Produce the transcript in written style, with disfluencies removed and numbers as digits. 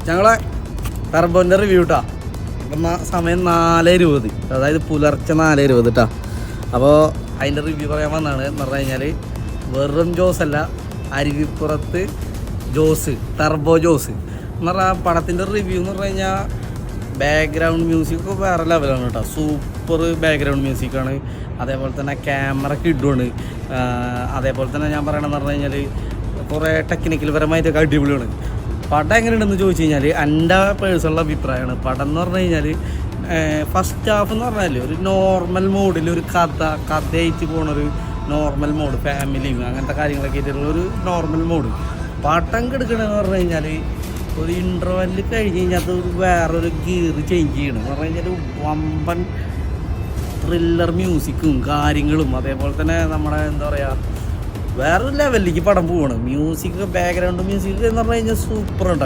ഞങ്ങളെ ടർബോൻ്റെ റിവ്യൂ കേട്ടോ. അപ്പം സമയം 4:20, അതായത് പുലർച്ചെ 4:20 കേട്ടോ. അപ്പോൾ അതിൻ്റെ റിവ്യൂ പറയാൻ വന്നതാണ്. എന്ന് പറഞ്ഞു കഴിഞ്ഞാൽ വെറും ജോസ് അല്ല, അരുവിപ്പുറത്ത് ജോസ്, ടർബോ ജോസ് എന്ന് പറഞ്ഞാൽ പടത്തിൻ്റെ റിവ്യൂ എന്ന് പറഞ്ഞു കഴിഞ്ഞാൽ ബാക്ക്ഗ്രൗണ്ട് മ്യൂസിക് വേറെ ലെവലാണ് കേട്ടോ. സൂപ്പർ ബാക്ക്ഗ്രൗണ്ട് മ്യൂസിക്കാണ്. അതേപോലെ തന്നെ ക്യാമറ കിഡുമാണ്. അതേപോലെ തന്നെ ഞാൻ പറയണമെന്ന് പറഞ്ഞു കഴിഞ്ഞാൽ കുറേ ടെക്നിക്കൽ പരമായിട്ടൊക്കെ അടിപൊളിയാണ്. പടം എങ്ങനെയുണ്ടെന്ന് ചോദിച്ചു കഴിഞ്ഞാൽ എൻ്റെ പേഴ്സണൽ അഭിപ്രായമാണ്. പടം എന്ന് പറഞ്ഞു കഴിഞ്ഞാൽ ഫസ്റ്റ് ഹാഫ് എന്ന് പറഞ്ഞാൽ ഒരു നോർമൽ മോഡിൽ ഒരു കഥയായിട്ട് പോണൊരു നോർമൽ മോഡ്, ഫാമിലിയും അങ്ങനത്തെ കാര്യങ്ങളൊക്കെ ആയിട്ടുള്ള ഒരു നോർമൽ മോഡ്. പടം കെടുക്കണമെന്ന് പറഞ്ഞു കഴിഞ്ഞാൽ ഒരു ഇൻ്റർവെല്ലിൽ കഴിഞ്ഞ് കഴിഞ്ഞാൽ അത് വേറൊരു ഗിയർ ചേഞ്ച് ചെയ്യണം. എന്ന് പറഞ്ഞു കഴിഞ്ഞാൽ വമ്പൻ ത്രില്ലർ മ്യൂസിക്കും കാര്യങ്ങളും അതേപോലെ തന്നെ നമ്മുടെ എന്താ പറയുക വേറൊരു ലെവലിലേക്ക് പടം പോവാണ്. മ്യൂസിക്, ബാക്ക്ഗ്രൗണ്ട് മ്യൂസിക് എന്ന് പറഞ്ഞു കഴിഞ്ഞാൽ സൂപ്പർ ഉണ്ടാകും.